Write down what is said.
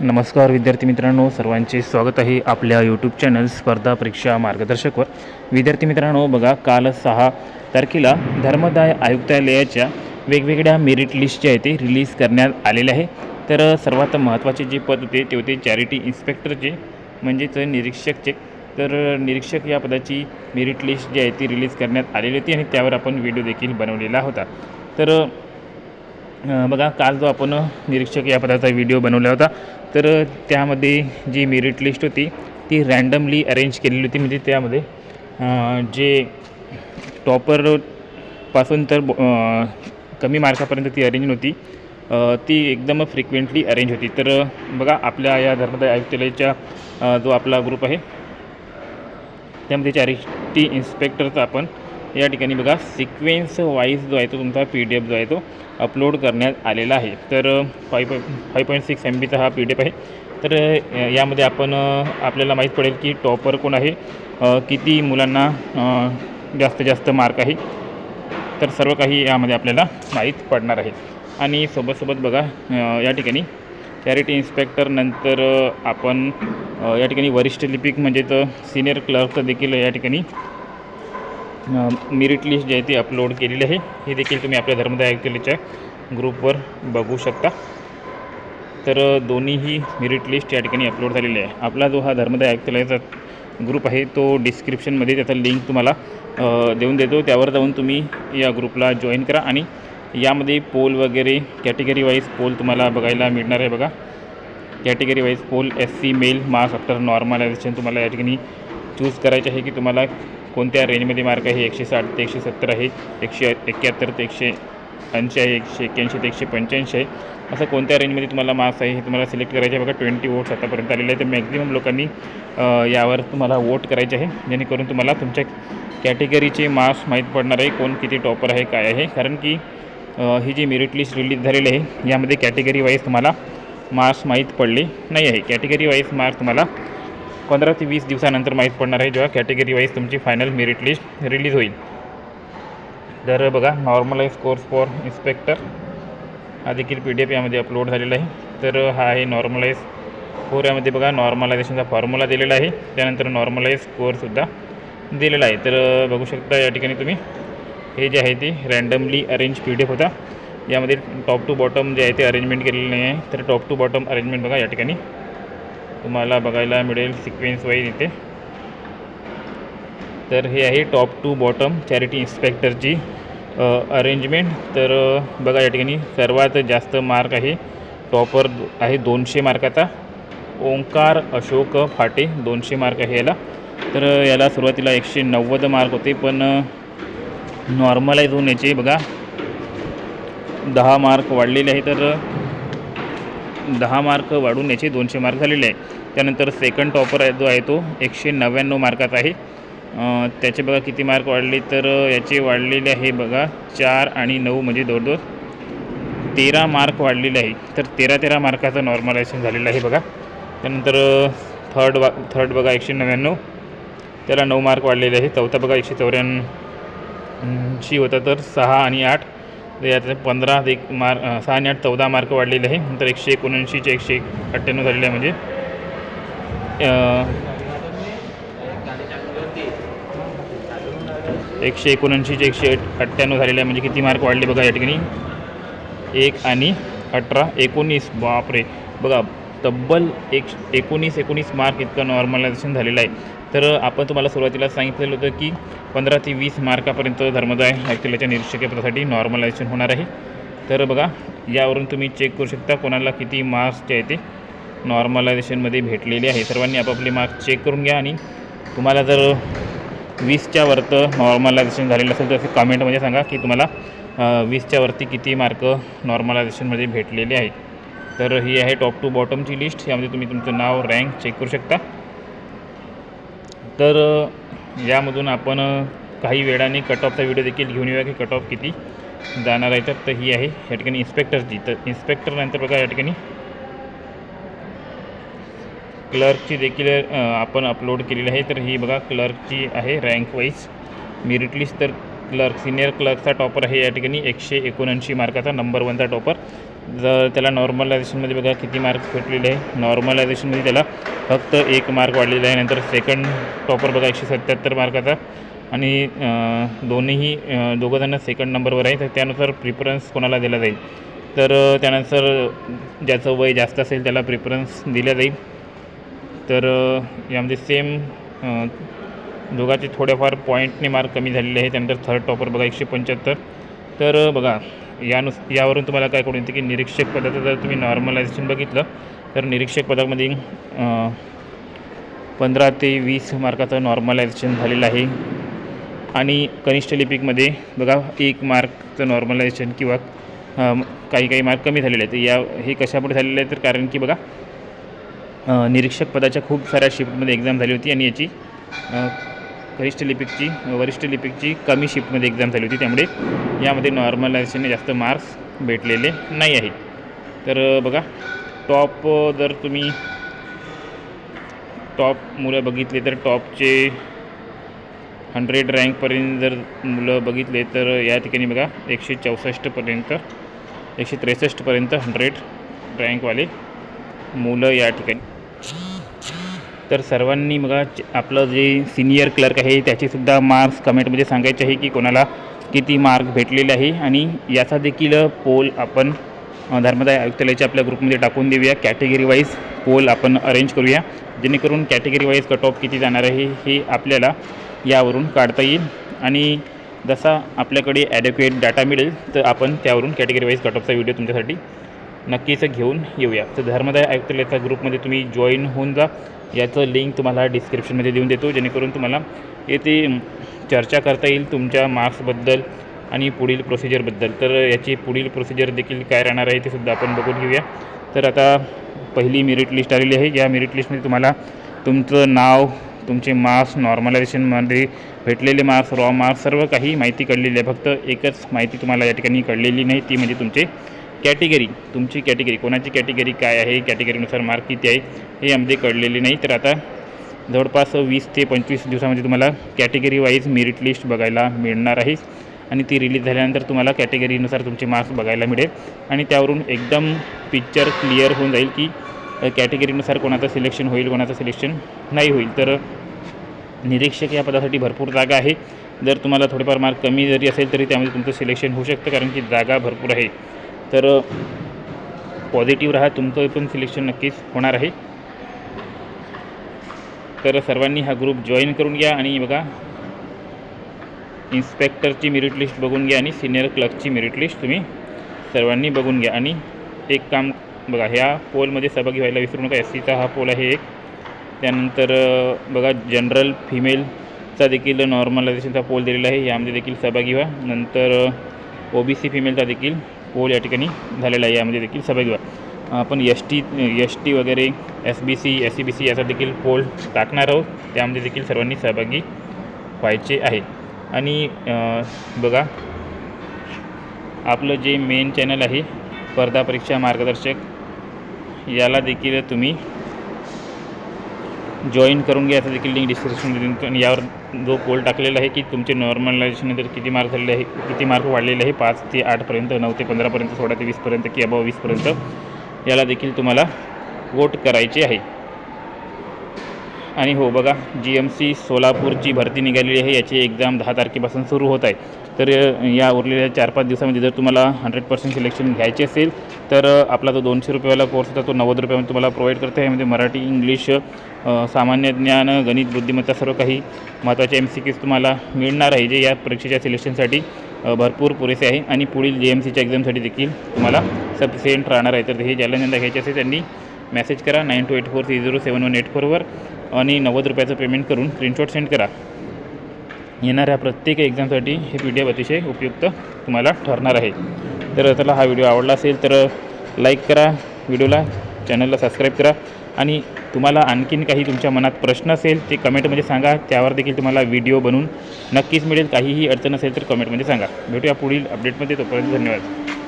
नमस्कार विद्यार्थी मित्रांनो, सर्वांचे स्वागत आहे आपल्या यूट्यूब चॅनल स्पर्धा परीक्षा मार्गदर्शकवर। विद्यार्थी मित्रांनो, बघा, काल 6 तारखेला धर्मदाय आयुक्तालयाच्या वेगवेगळ्या मेरिट लिस्ट जे आहे ते रिलीज करण्यात आलेले आहे। तर सर्वात महत्त्वाचे जे पद होते ते होते चॅरिटी इन्स्पेक्टरचे, म्हणजेच निरीक्षकचे। तर निरीक्षक या पदाची मेरिट लिस्ट जी आहे ती रिलीज करण्यात आलेली होती आणि त्यावर आपण व्हिडिओ देखील बनवलेला होता। तर बघा, काल जो आपण निरीक्षक या पदाचा व्हिडिओ बनवला होता, तर त्यामध्ये जी मेरिट लिस्ट होती ती रँडमली अरेंज केलेली होती। म्हणजे त्यामध्ये जे टॉपरपासून तर कमी मार्कापर्यंत ती अरेंज नव्हती, ती एकदम फ्रिक्वेंटली अरेंज होती। तर बघा, आपल्या या धर्मदाय आयुक्तालयाचा जो आपला ग्रुप आहे त्यामध्ये चॅरिटी इन्स्पेक्टरचा आपण या ठिकाणी बघा सिक्वेन्स वाईज जो आहे तो तुमचा PDF जो आहे तो अपलोड करण्यात आलेला आहे। तर 5.6 MBचा हा PDF आहे। तर यामध्ये आपल्याला माहीत पडेल की टॉपर कोण आहे, किती मुलांना जास्तीत जास्त मार्क आहे, तर सर्व काही यामध्ये आपल्याला माहीत पडणार आहे। आणि सोबत बघा, या ठिकाणी चॅरिटी इन्स्पेक्टर नंतर आपण या ठिकाणी वरिष्ठ लिपिक म्हणजेच सिनियर क्लर्कचं देखील या ठिकाणी मेरिट लिस्ट जी आहे ती अपलोड केलेली आहे। हे देखील तुम्ही आपल्या धर्मदाय आयुक्तालयाच्या ग्रुपवर बघू शकता। तर दोन्हीही मेरिट लिस्ट या ठिकाणी अपलोड झालेली आहे। आपला जो हा धर्मदाय आयुक्तालयाचा ग्रुप आहे तो डिस्क्रिप्शनमध्ये त्याचा लिंक तुम्हाला देऊन देतो, त्यावर जाऊन तुम्ही या ग्रुपला जॉईन करा। आणि यामध्ये पोल वगैरे कॅटेगरी वाईज पोल तुम्हाला बघायला मिळणार आहे। बघा, category wise poll SC male marks after normalization तुम्हाला या ठिकाणी चूज करायचे आहे की तुम्हाला कोणत्या रेंजमध्ये मार्क आहे। 160 ते 170 आहे, 171 ते 180 आहे, 181 ते 185 आहे, असं कोणत्या रेंजमध्ये तुम्हाला मार्क्स आहे हे तुम्हाला सिलेक्ट करायचे आहे। बघा, 20 वोट्स आतापर्यंत आलेले आहे। तर मॅक्झिमम लोकांनी यावर तुम्हाला वोट करायचे आहे, जेणेकरून तुम्हाला तुमच्या कॅटेगरीचे मार्क्स माहीत पडणार आहे, कोण किती टॉपर आहे काय आहे। कारण की ही जी मेरिट लिस्ट रिलीज झालेली आहे यामध्ये कॅटेगरी वाईज तुम्हाला मार्क्स माहीत पडले नाही आहे। कॅटेगरी वाईज मार्क्स तुम्हाला 15 ते 20 दिवसानंतर माहीत पडणार आहे, जेव्हा कॅटेगरी वाईज तुमची फायनल मेरिट लिस्ट रिलीज होईल। तर बघा, नॉर्मलाइज कोर्स फॉर इन्स्पेक्टर हा देखील PDF यामध्ये अपलोड झालेला आहे। तर हा आहे नॉर्मलाइज कोर। यामध्ये बघा नॉर्मलायझेशनचा फॉर्म्युला दिलेला आहे, त्यानंतर नॉर्मलाइज कोरसुद्धा दिलेला आहे। तर बघू शकता या ठिकाणी तुम्ही हे जे आहे ते रँडमली अरेंज PDF होता। यामध्ये टॉप टू बॉटम जे आहे ते अरेंजमेंट केलेलं नाही आहे। तर टॉप टू बॉटम अरेंजमेंट बघा या ठिकाणी तुम्हाला बघायला मिळेल सिक्वेन्स वाईज इथे। तर हे आहे टॉप टू बॉटम चॅरिटी इन्स्पेक्टरची अरेंजमेंट। तर बघा, या ठिकाणी सर्वात जास्त मार्क आहे, टॉपर आहे 200 मार्काचा, ओंकार अशोक फाटे 200 मार्क आहे याला। तर याला सुरुवातीला 190 मार्क होते, पण नॉर्मलाइज होऊन याचे बघा 10 मार्क वाढलेले आहे। तर 10 मार्क वाढून याचे 200 मार्क झालेले आहे। त्यानंतर सेकंड टॉपर जो आहे तो 199 मार्काचा आहे। त्याचे बघा किती मार्क वाढले, तर याचे वाढलेले आहे बघा 4 आणि 9 म्हणजे जवळजवळ 13 मार्क वाढलेले आहे। तर 13 मार्काचं नॉर्मलायझेशन झालेलं आहे बघा। त्यानंतर थर्ड बघा 199, त्याला 9 मार्क वाढलेले आहे। चौथा बघा 184 होता, तर 6 आणि 8 यात 15 6 आणि 8 14 मार्क वाढलेले आहे। नंतर 179 चे 198 झालेले आहे, म्हणजे 179 चे 198 झालेले आहे, म्हणजे किती मार्क वाढले बघा या ठिकाणी 1 आणि 18 19, बापरे बघा तब्बल 19 मार्क इतकं नॉर्मलायझेशन झालेलं आहे। तर आपण तुम्हाला सुरुवातीला सांगितलेलं होतं की 15 ते 20 मार्कापर्यंत धर्मदाय आयुक्तालयाच्या निरीक्षक पदासाठी नॉर्मलायझेशन होणार आहे। तर बघा, यावरून तुम्ही चेक करू शकता कोणाला किती मार्क्स जे आहे ते नॉर्मलायझेशनमध्ये भेटलेले आहे। सर्वांनी आपापले मार्क्स चेक करून घ्या, आणि तुम्हाला जर 20च्या वरतं नॉर्मलायझेशन झालेलं असेल तर असं कमेंटमध्ये सांगा की तुम्हाला 20च्या वरती किती मार्क नॉर्मलायझेशनमध्ये भेटलेले आहे। तर ही आहे टॉप टू बॉटमची लिस्ट, यामध्ये तुम्ही तुमचं नाव रँक चेक करू शकता। तर यामधून आपण काही वेळाने कट ऑफचा व्हिडिओ देखील घेऊन येऊया की कट ऑफ किती जाणार आहे। तर ही आहे या ठिकाणी इन्स्पेक्टरची। तर इन्स्पेक्टर नंतर बघा या ठिकाणी क्लर्कची देखील आपण अपलोड केलेली आहे। तर ही बघा क्लर्कची आहे रँक वाईज मेरिट लिस्ट। तर सिनियर क्लर्कचा टॉपर आहे या ठिकाणी 179 मार्काचा, नंबर 1चा टॉपर। जर त्याला नॉर्मलायझेशनमध्ये बघा किती मार्क्स भेटलेले आहे. नॉर्मलायझेशनमध्ये त्याला फक्त 1 मार्क वाढलेला आहे. नंतर सेकंड टॉपर बघा 177 मार्काचा आणि दोन्हीही दोघंजणं सेकंड नंबरवर आहे. तर त्यानुसार प्रिफरन्स कोणाला दिला जाईल, तर त्यानुसार ज्याचं वय जास्त असेल त्याला प्रिफरन्स दिला जाईल. तर यामध्ये सेम दोघांचे थोड्याफार पॉईंटने मार्क कमी झालेले आहे. त्यानंतर थर्ड टॉपर बघा 175. तर बघा यावरून तुम्हाला काय कळून येते की निरीक्षक पदाचं जर तुम्ही नॉर्मलायझेशन बघितलं तर निरीक्षक पदामध्ये 15 ते 20 मार्काचं नॉर्मलायझेशन झालेलं आहे. आणि कनिष्ठ लिपिकमध्ये बघा 1 मार्कचं नॉर्मलायझेशन किंवा काही मार्क कमी झालेले आहेत. हे कशामुळे झालेलं आहे, तर कारण की बघा निरीक्षक पदाच्या खूप साऱ्या शिफ्टमध्ये एक्झाम झाली होती आणि याची वरिष्ठ लिपिकची कमी शिफ्टमध्ये एक्झाम झाली होती. त्यामुळे यामध्ये नॉर्मलायझेशनने जास्त मार्क्स भेटलेले नाही आहे. तर बघा जर तुम्ही टॉप मुलं बघितले तर टॉपचे 100 रँकपर्यंत जर मुलं बघितले तर या ठिकाणी बघा 163पर्यंत 100 रँकवाले मुलं या ठिकाणी. तर सर्वांनी बघा आपलं जे सिनियर क्लर्क आहे त्याचेसुद्धा मार्क्स कमेंटमध्ये सांगायचे आहे की कोणाला किती मार्क भेटलेले आहे. आणि याचा देखील पोल आपण धर्मदाय आयुक्तालयाच्या आपल्या ग्रुपमध्ये टाकून देऊया. कॅटेगरी वाईज पोल आपण अरेंज करूया, जेणेकरून कॅटेगरी वाईज कट ऑफ किती जाणार आहे हे आपल्याला यावरून काढता येईल. आणि जसा आपल्याकडे ॲडेक्वेट डाटा मिळेल तर आपण त्यावरून कॅटेगरी वाईज कट ऑफचा व्हिडिओ तुमच्यासाठी नक्कीच घेऊन येऊया. तर धर्मदाय आयुक्तालयाच्या ग्रुपमध्ये तुम्ही जॉईन होऊन जा. याचं लिंक तुम्हाला डिस्क्रिप्शनमध्ये देऊन देतो, जेणेकरून तुम्हाला येथे चर्चा करता येईल तुमच्या मार्क्सबद्दल आणि पुढील प्रोसिजरबद्दल. तर याची पुढील प्रोसिजर देखील काय राहणार आहे ते सुद्धा आपण बघून घेऊया. तर आता पहिली मेरिट लिस्ट आलेली आहे. या मेरिट लिस्टमध्ये तुम्हाला तुमचं नाव, तुमचे मार्क्स, नॉर्मलायझेशनमध्ये भेटलेले मार्क्स, रॉ मार्क्स सर्व काही माहिती कळलेली आहे. फक्त एकच माहिती तुम्हाला या ठिकाणी कळलेली नाही, ती म्हणजे तुमची कॅटेगरी कोणाची कॅटेगरी काय आहे, कॅटेगरीनुसार मार्क किती आहे हे यामध्ये कळलेले नाही. तर आता जवळपास 20 ते 25 दिवसामध्ये तुम्हाला कॅटेगरी वाईज मेरिट लिस्ट बघायला मिळणार आहे. आणि ती रिलीज झाल्यानंतर तुम्हाला कॅटेगरीनुसार तुमचे मार्क्स बघायला मिळेल आणि त्यावरून एकदम पिक्चर क्लिअर होऊन जाईल की कॅटेगरीनुसार कोणाचं सिलेक्शन होईल, कोणाचं सिलेक्शन नाही होईल. तर निरीक्षक या पदासाठी भरपूर जागा आहे. जर तुम्हाला थोडेफार मार्क कमी जरी असेल तरी त्यामध्ये तुमचं सिलेक्शन होऊ शकतं, कारण की जागा भरपूर आहे. तर पॉझिटिव्ह राहा, तुमचं पण सिलेक्शन नक्कीच होणार आहे. तर सर्वांनी हा ग्रुप जॉईन करून घ्या. आणि बघा इन्स्पेक्टरची मेरिट लिस्ट बघून घ्या आणि सिनियर क्लर्कची मेरिट लिस्ट तुम्ही सर्वांनी बघून घ्या. आणि एक काम बघा, ह्या पोलमध्ये सहभागी व्हायला विसरू नका. SCचा हा पोल आहे एक. त्यानंतर बघा जनरल फिमेलचा देखील नॉर्मलायझेशनचा पोल दिलेला आहे, यामध्ये देखील सहभागी व्हा. नंतर OBC फिमेलचा देखील पोल या ठिकाणी झालेला आहे, यामध्ये देखील सहभागी व्हा. आपण ST वगैरे SBC SCBC याचा देखील पोल टाकणार आहोत, त्यामध्ये देखील सर्वांनी सहभागी व्हायचे आहे. आणि बघा आपलं जे मेन चॅनल आहे स्पर्धा परीक्षा मार्गदर्शक, याला देखील तुम्ही जॉईन करून घ्या. याचा देखील लिंक डिस्क्रिप्शनमध्ये देतो. आणि यावर जो पोल टाकलेला आहे की तुमचे नॉर्मलायझेशननंतर किती मार्क झालेले आहे, किती मार्क वाढलेले आहे 5 ते 8पर्यंत, 9 ते 15पर्यंत, 16 ते 20पर्यंत की अबाव 20पर्यंत, याला देखील तुम्हाला वोट करायचे आहे. आणि हो बघा GMC सोलापूरची भरती निघालेली आहे. याची एक्झाम 10 तारखेपासून सुरू होत आहे. तर या उरलेल्या 4-5 दिवसामध्ये जर तुम्हाला 100% सिलेक्शन घ्यायचे असेल तर आपला जो 200 रुपयेवाला कोर्स होता तो 90 रुपयामध्ये तुम्हाला प्रोव्हाइड करतो आहे. यामध्ये मराठी, इंग्लिश, सामान्य ज्ञान, गणित, बुद्धिमत्ता सर्व काही महत्त्वाचे MCQs तुम्हाला मिळणार आहे, जे या परीक्षेच्या सिलेक्शनसाठी भरपूर पुरेसे आहे. आणि पुढील GMCच्या एक्झामसाठी देखील तुम्हाला सफिशियंट राहणार आहे. तर हे ज्याला यंदा घ्यायचे असेल त्यांनी मेसेज करा 9284307184वर आणि 90 रुपयाचं पेमेंट करून स्क्रीनशॉट सेंड करा. येणाऱ्या प्रत्येक एक्झामसाठी हे PDF अतिशय उपयुक्त तुम्हाला ठरणार आहे. तर चला, हा व्हिडिओ आवडला असेल तर लाईक करा व्हिडिओला, चॅनलला सबस्क्राईब करा. आणि तुम्हाला आणखीन काही तुमच्या मनात प्रश्न असेल ते कमेंटमध्ये सांगा, त्यावर देखील तुम्हाला व्हिडिओ बनवून नक्कीच मिळेल. काहीही अडचण असेल तर कमेंटमध्ये सांगा. भेटूया पुढील अपडेटमध्ये, तोपर्यंत धन्यवाद.